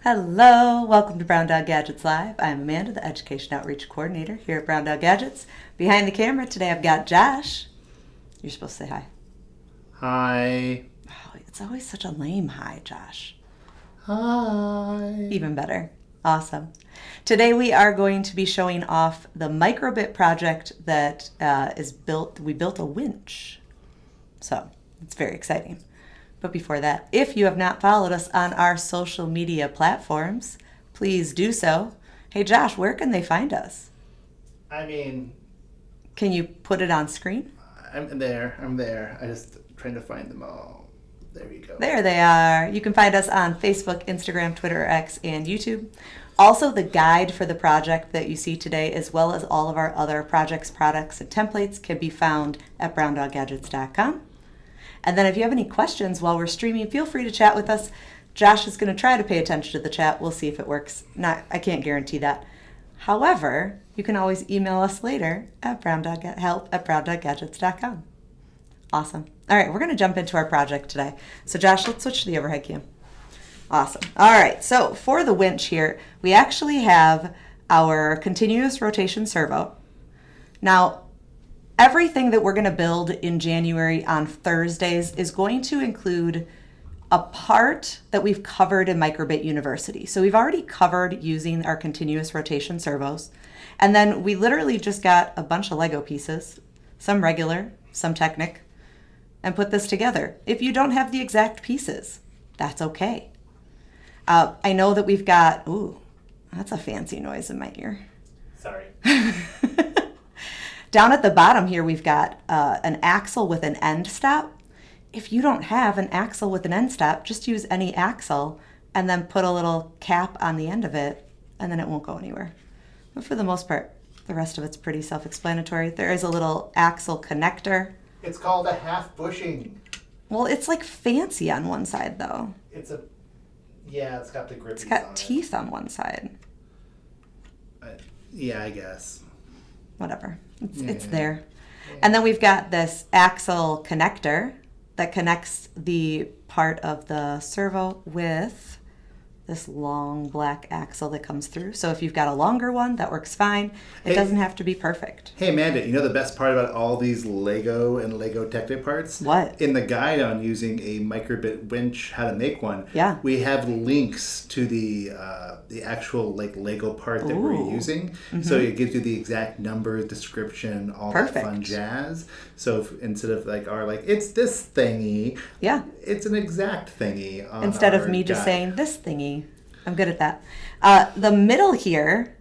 Hello, welcome to Brown Dog Gadgets Live. I'm Amanda, the Education Outreach Coordinator here at Brown Dog Gadgets. Behind the camera today I've got Josh. You're supposed to say hi. Hi. Oh, it's always such a lame hi, Josh. Hi. Even better. Awesome. Today we are going to be showing off the microbit project that is built. We built a winch. So it's very exciting. But before that, if you have not followed us on our social media platforms, please do so. Hey Josh, where can they find us? Can you put it on screen? I'm there. I just trying to find them all. There you go. There they are. You can find us on Facebook, Instagram, Twitter, X, and YouTube. Also, the guide for the project that you see today, as well as all of our other projects, products, and templates, can be found at browndoggadgets.com. And then if you have any questions while we're streaming, feel free to chat with us. Josh is going to try to pay attention to the chat. We'll see if it works. I can't guarantee that. However, you can always email us later at help@browndoggadgets.com. Awesome. All right, we're going to jump into our project today. So Josh, let's switch to the overhead cam. Awesome. All right, so for the winch here, we actually have our continuous rotation servo. Now, everything that we're going to build in January on Thursdays is going to include a part that we've covered in Microbit University. So we've already covered using our continuous rotation servos. And then we literally just got a bunch of Lego pieces, some regular, some Technic, and put this together. If you don't have the exact pieces, that's okay. I know that we've got, ooh, that's a fancy noise in my ear. Sorry. Down at the bottom here, we've got an axle with an end stop. If you don't have an axle with an end stop, just use any axle and then put a little cap on the end of it, and then it won't go anywhere. But for the most part, the rest of it's pretty self-explanatory. There is a little axle connector. It's called a half bushing. Well, it's like fancy on one side, though. It's got the grippies. It's got teeth on one side. Yeah, I guess. Whatever. It's there. And then we've got this axle connector that connects the part of the servo with this long black axle that comes through. So if you've got a longer one, that works fine. It doesn't have to be perfect. Hey, Amanda, you know the best part about all these Lego and Lego Technic parts? What? In the guide on using a microbit winch, how to make one, yeah, we have links to the actual Lego part that we're using. Mm-hmm. So it gives you the exact number, description, all that fun jazz. So instead of it's this thingy, yeah, it's an exact thingy. Instead of me just saying this thingy. I'm good at that. The middle here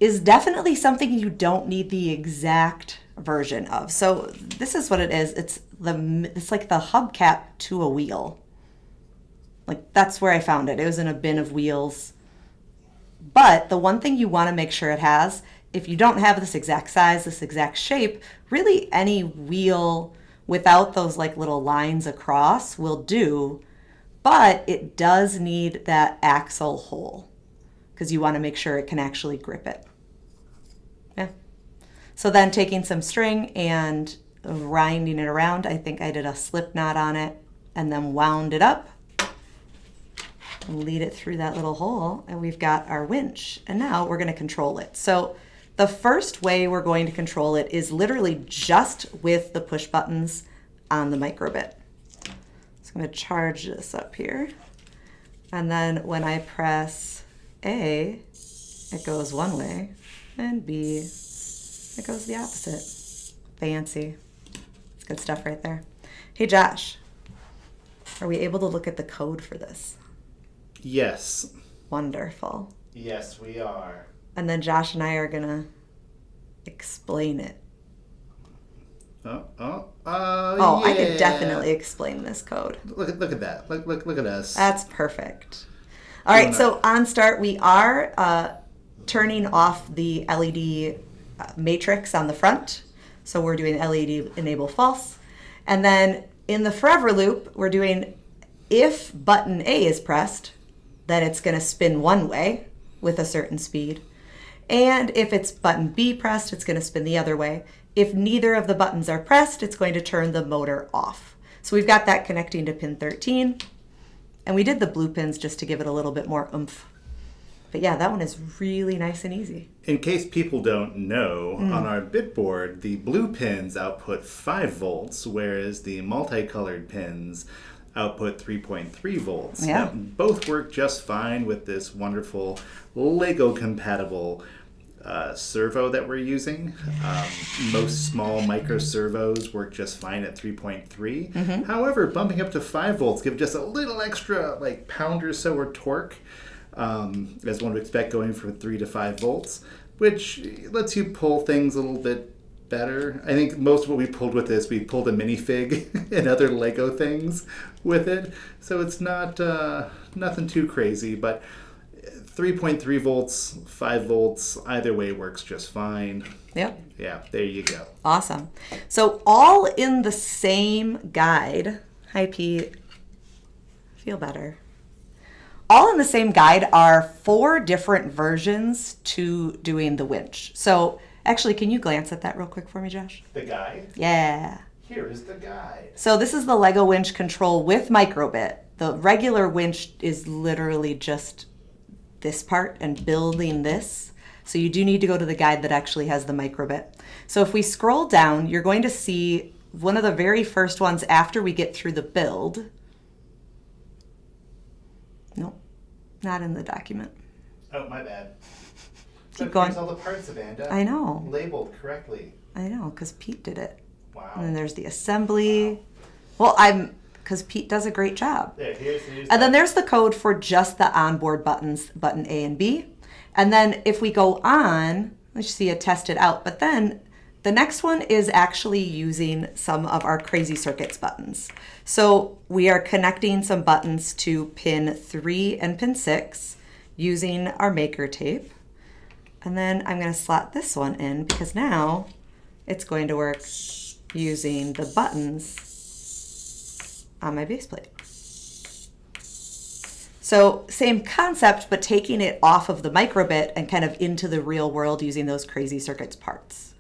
is definitely something you don't need the exact version of. So this is what it is. It's like the hubcap to a wheel. Like that's where I found it. It was in a bin of wheels. But the one thing you want to make sure it has, if you don't have this exact size, this exact shape, really any wheel without those little lines across will do. But it does need that axle hole because you want to make sure it can actually grip it. Yeah. So then taking some string and winding it around, I think I did a slip knot on it and then wound it up and lead it through that little hole. And we've got our winch. And now we're going to control it. So the first way we're going to control it is literally just with the push buttons on the microbit. So I'm going to charge this up here. And then when I press A, it goes one way, and B, it goes the opposite. Fancy. It's good stuff right there. Hey, Josh, are we able to look at the code for this? Yes. Wonderful. Yes, we are. And then Josh and I are going to explain it. Yeah. I could definitely explain this code. Look at that. Look at us. That's perfect. All right, so on start, we are turning off the LED matrix on the front. So we're doing LED enable false. And then in the forever loop, we're doing if button A is pressed, then it's going to spin one way with a certain speed. And if it's button B pressed, it's going to spin the other way. If neither of the buttons are pressed, it's going to turn the motor off. So we've got that connecting to pin 13. And we did the blue pins just to give it a little bit more oomph. But yeah, that one is really nice and easy. In case people don't know, on our bit board, the blue pins output 5 volts, whereas the multicolored pins output 3.3 volts. Yeah. Now, both work just fine with this wonderful Lego-compatible servo that we're using. Most small micro servos work just fine at 3.3. However, bumping up to 5 volts give just a little extra, like, pound or so or torque. As one would expect, going from 3 to 5 volts, which lets you pull things a little bit better. I think most of what we pulled with this, we pulled a minifig and other Lego things with it, so it's not nothing too crazy, but 3.3 volts, 5 volts, either way works just fine. Yep. Yeah, there you go. Awesome. So all in the same guide. Hi, Pete. Feel better. All in the same guide are 4 different versions to doing the winch. So actually, can you glance at that real quick for me, Josh? The guide? Yeah. Here is the guide. So this is the Lego Winch Control with microbit. The regular winch is literally just this part and building this. So you do need to go to the guide that actually has the microbit. So if we scroll down, you're going to see one of the very first ones after we get through the build. Nope, not in the document. Oh, my bad. Keep going. Here's all the parts, Amanda. I know. Labeled correctly. I know, because Pete did it. Wow. And then there's the assembly. Well, because Pete does a great job. Here's And then there's the code for just the onboard buttons, button A and B. And then if we go on, let's see it tested out. But then the next one is actually using some of our crazy circuits buttons. So we are connecting some buttons to pin 3 and pin 6 using our maker tape. And then I'm going to slot this one in because now it's going to work using the buttons on my base plate. So same concept, but taking it off of the microbit and kind of into the real world using those crazy circuits parts.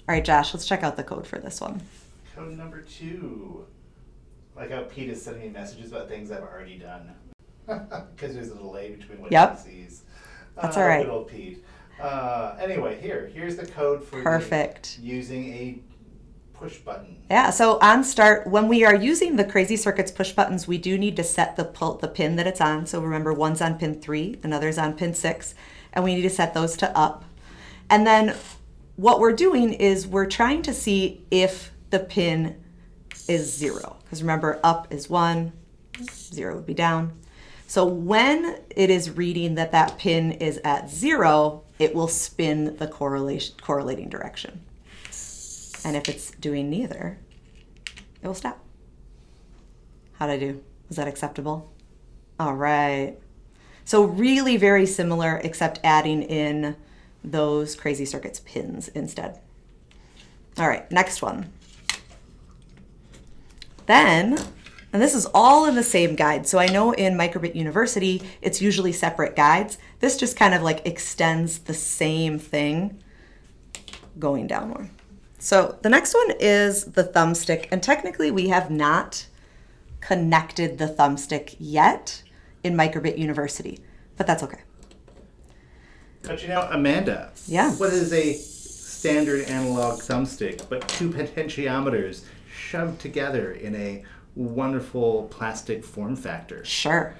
All right, Josh, let's check out the code for this one. Code number 2. Like how Pete is sending me messages about things I've already done. Because there's a delay between what he sees. That's all right. Good old Pete. Anyway, here's the code for Perfect. Using a push button. Yeah, so on start, when we are using the crazy circuits push buttons, we do need to set the pin that it's on. So remember, one's on pin 3, another's on pin 6, and we need to set those to up. And then what we're doing is we're trying to see if the pin is 0. Because remember, up is 1, 0 would be down. So when it is reading that that pin is at 0, it will spin the correlating direction. And if it's doing neither, it will stop. How'd I do? Was that acceptable? All right. So really very similar, except adding in those crazy circuits pins instead. All right, next one. Then, and this is all in the same guide. So I know in Microbit University, it's usually separate guides. This just kind of like extends the same thing going downward. So the next one is the thumbstick, and technically we have not connected the thumbstick yet in Microbit University, but that's okay. But you know, Amanda, what is a standard analog thumbstick but 2 potentiometers shoved together in a wonderful plastic form factor? Sure.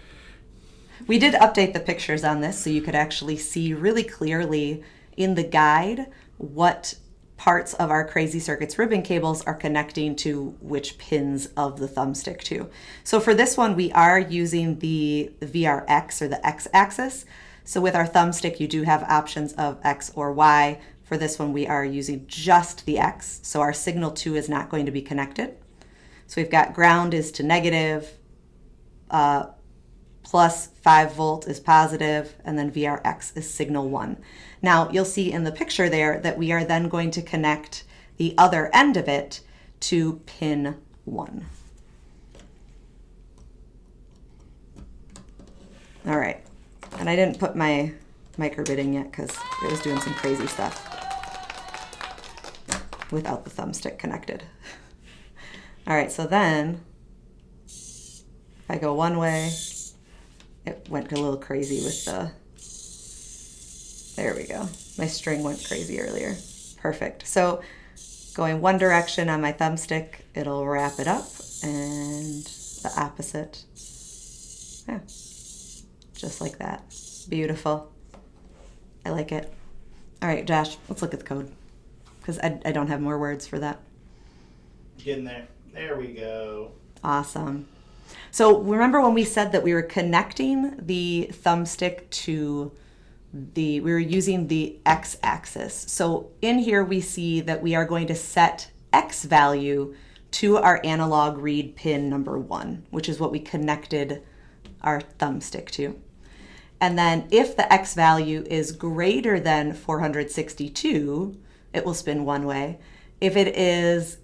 We did update the pictures on this so you could actually see really clearly in the guide what parts of our Crazy Circuits ribbon cables are connecting to which pins of the thumbstick to. So for this one, we are using the VRX or the X axis. So with our thumbstick, you do have options of X or Y. For this one, we are using just the X. So our signal 2 is not going to be connected. So we've got ground is to negative, plus 5 volt is positive, and then VRX is signal 1. Now you'll see in the picture there that we are then going to connect the other end of it to pin 1. All right, and I didn't put my microbit in yet because it was doing some crazy stuff without the thumbstick connected. All right, so then If I go one way, it went a little crazy with the, there we go. My string went crazy earlier. Perfect. So going one direction on my thumbstick, it'll wrap it up, and the opposite. Yeah, just like that. Beautiful. I like it. All right, Josh, let's look at the code, because I don't have more words for that. Getting there. There we go. Awesome. So remember when we said that we were connecting the thumbstick to we were using the x-axis. So in here we see that we are going to set x value to our analog read pin number 1, which is what we connected our thumbstick to. And then if the x value is greater than 462, it will spin one way. If it is,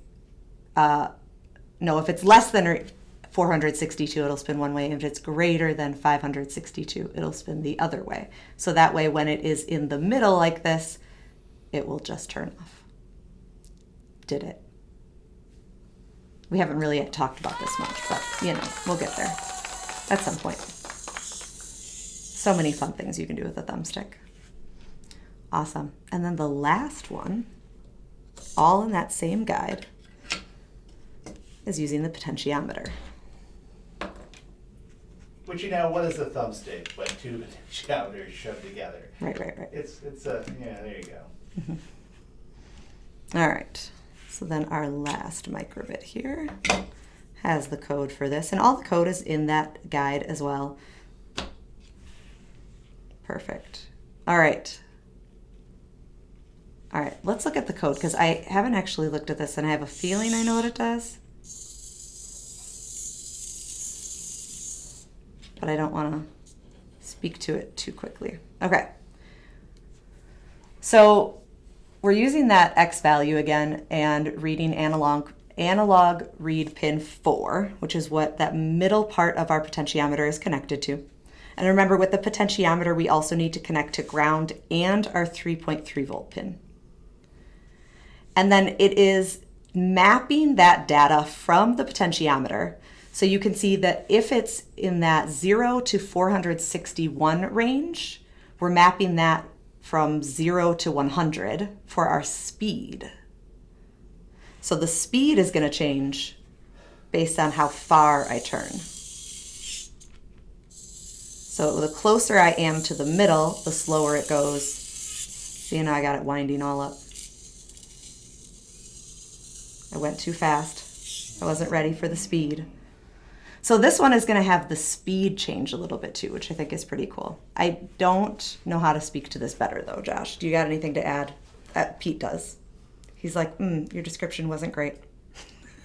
if it's less than 462, it'll spin one way. If it's greater than 562, it'll spin the other way. So that way, when it is in the middle like this, it will just turn off. Did it. We haven't really talked about this much, but we'll get there at some point. So many fun things you can do with a thumbstick. Awesome. And then the last one, all in that same guide, is using the potentiometer. Which, what is a thumbstick but two potentiometers shoved together? Right. It's there you go. Mm-hmm. All right. So then our last microbit here has the code for this, and all the code is in that guide as well. Perfect. All right, let's look at the code, because I haven't actually looked at this, and I have a feeling I know what it does. But I don't want to speak to it too quickly. Okay. So we're using that X value again and reading analog read pin 4, which is what that middle part of our potentiometer is connected to. And remember, with the potentiometer, we also need to connect to ground and our 3.3 volt pin. And then it is mapping that data from the potentiometer. So you can see that if it's in that 0 to 461 range, we're mapping that from 0 to 100 for our speed. So the speed is going to change based on how far I turn. So the closer I am to the middle, the slower it goes. See, I got it winding all up. I went too fast. I wasn't ready for the speed. So this one is going to have the speed change a little bit too, which I think is pretty cool. I don't know how to speak to this better though, Josh. Do you got anything to add? Pete does. He's like, your description wasn't great.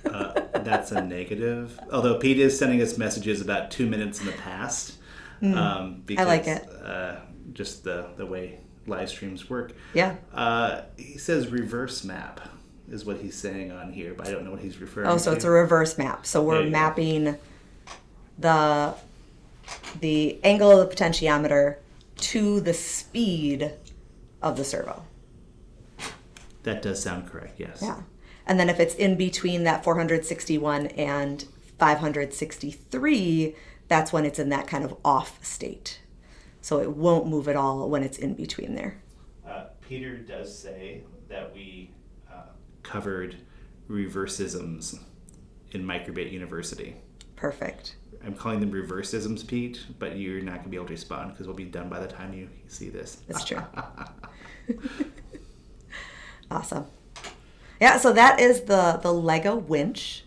That's a negative. Although Pete is sending us messages about 2 minutes in the past. Because, I like it. Just the way live streams work. Yeah. He says reverse map is what he's saying on here, but I don't know what he's referring to. Oh, so it's a reverse map. So we're mapping the angle of the potentiometer to the speed of the servo. That does sound correct, yes. Yeah. And then if it's in between that 461 and 563, that's when it's in that kind of off state. So it won't move at all when it's in between there. Peter does say that we covered reversisms in Microbit University. Perfect. I'm calling them reversisms, Pete, but you're not going to be able to respond because we'll be done by the time you see this. That's true. Awesome. Yeah, so that is the Lego winch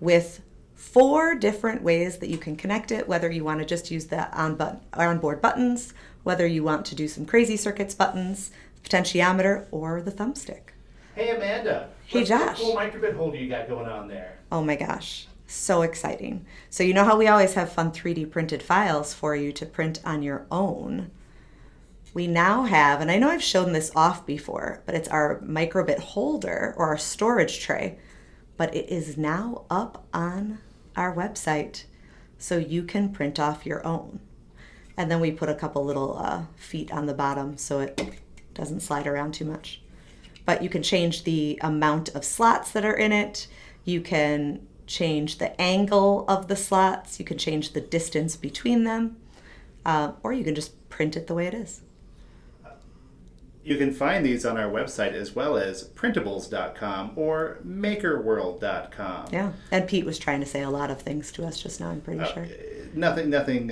with 4 different ways that you can connect it, whether you want to just use the onboard buttons, whether you want to do some crazy circuits buttons, the potentiometer, or the thumbstick. Hey, Amanda. Hey, Josh. What cool microbit holder you got going on there? Oh my gosh, so exciting. So you know how we always have fun 3D printed files for you to print on your own? We now have, and I know I've shown this off before, but it's our microbit holder or our storage tray, but it is now up on our website so you can print off your own. And then we put a couple little feet on the bottom so it doesn't slide around too much. But you can change the amount of slots that are in it. You can change the angle of the slots. You can change the distance between them. Or you can just print it the way it is. You can find these on our website as well as printables.com or makerworld.com. Yeah, and Pete was trying to say a lot of things to us just now, I'm pretty sure. Nothing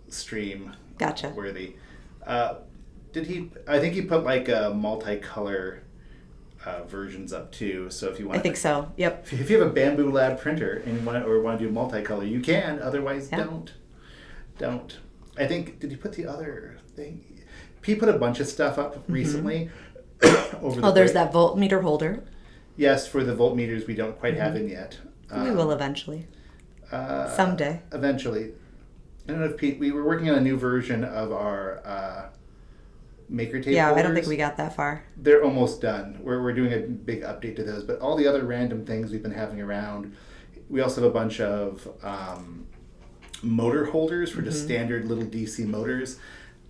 stream Gotcha. worthy. I think he put like multicolor versions up too. So if you want, I think so. Yep. If you have a Bamboo Lab printer and you want to do multicolor, you can. Otherwise, don't. I think, did he put the other thing? He put a bunch of stuff up recently. There's that voltmeter holder. Yes, for the voltmeters, we don't quite have in yet. We will eventually. Someday. Eventually. I don't know if Pete, we were working on a new version of our maker tape holders. I don't think we got that far. They're almost done. We're doing a big update to those, but all the other random things we've been having around, we also have a bunch of motor holders for just standard little DC motors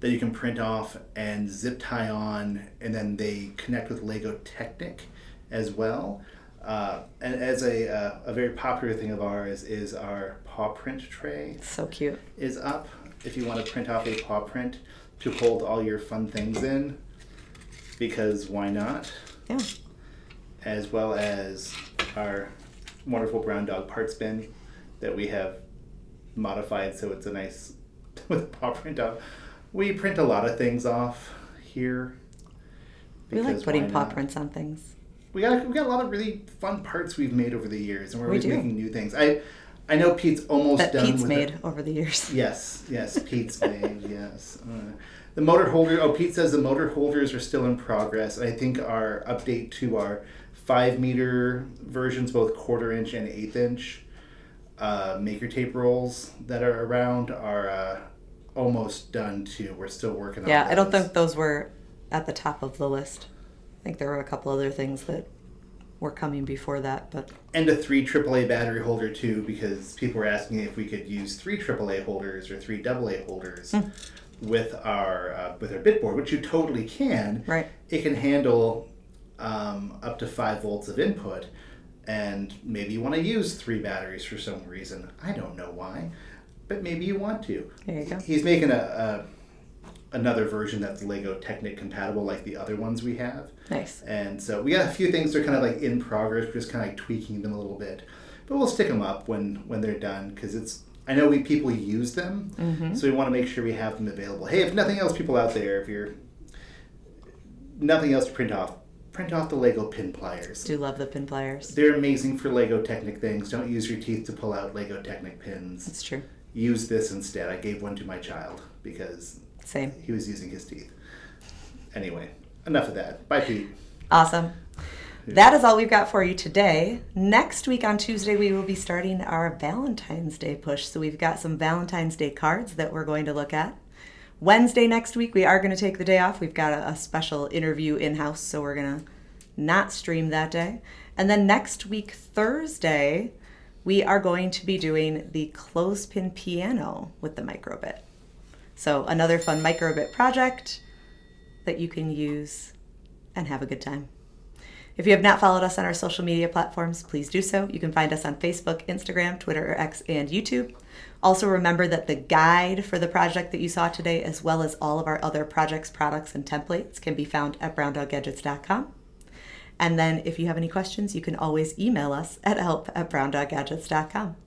that you can print off and zip tie on, and then they connect with Lego Technic as well. And as a very popular thing of ours is our paw print tray. So cute. Is up if you want to print off a paw print to hold all your fun things in, because why not? Yeah. As well as our wonderful brown dog parts bin that we have modified so it's a nice with paw print out. We print a lot of things off here. We like putting paw prints on things. We got a lot of really fun parts we've made over the years, and we're always making new things. I know Pete's almost done Pete's with made it. over the years. Yes, Pete's made, yes. The motor holder, Pete says the motor holders are still in progress. I think our update to our 5-meter versions, both 1/4 inch and 1/8 inch maker tape rolls that are around are almost done too. We're still working on those. Yeah, I don't think those were at the top of the list. I think there were a couple other things that were coming before that, but and a 3 AAA battery holder too, because people were asking if we could use 3 AAA holders or 3 AA holders with our bitboard, which you totally can. Right. It can handle up to 5 volts of input, and maybe you want to use 3 batteries for some reason. I don't know why, but maybe you want to. There you go. He's making another version that's Lego Technic compatible like the other ones we have. Nice. And so we got a few things that are kind of like in progress. We're just kind of like tweaking them a little bit. But we'll stick them up when they're done, because I know people use them, so we want to make sure we have them available. Hey, if nothing else, people out there, if you're nothing else to print off the Lego pin pliers. Do love the pin pliers. They're amazing for Lego Technic things. Don't use your teeth to pull out Lego Technic pins. That's true. Use this instead. I gave one to my child because Same. He was using his teeth. Anyway, enough of that. Bye, Pete. Awesome. That is all we've got for you today. Next week on Tuesday, we will be starting our Valentine's Day push. So we've got some Valentine's Day cards that we're going to look at. Wednesday next week, we are going to take the day off. We've got a special interview in-house, so we're going to not stream that day. And then next week, Thursday, we are going to be doing the clothespin piano with the microbit. So another fun microbit project that you can use and have a good time. If you have not followed us on our social media platforms, please do so. You can find us on Facebook, Instagram, Twitter, X, and YouTube. Also remember that the guide for the project that you saw today, as well as all of our other projects, products, and templates, can be found at browndoggadgets.com. And then if you have any questions, you can always email us at help@browndoggadgets.com.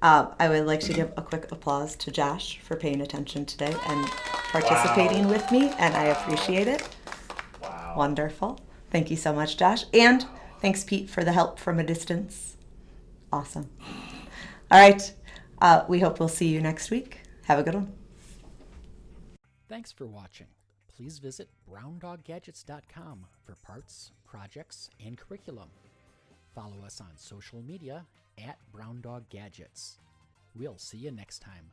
I would like to give a quick applause to Josh for paying attention today and participating with me, and I appreciate it. Wow. Wonderful. Thank you so much, Josh. And thanks, Pete, for the help from a distance. Awesome. All right. We hope we'll see you next week. Have a good one. Thanks for watching. Please visit browndoggadgets.com for parts, projects, and curriculum. Follow us on social media @browndoggadgets. We'll see you next time.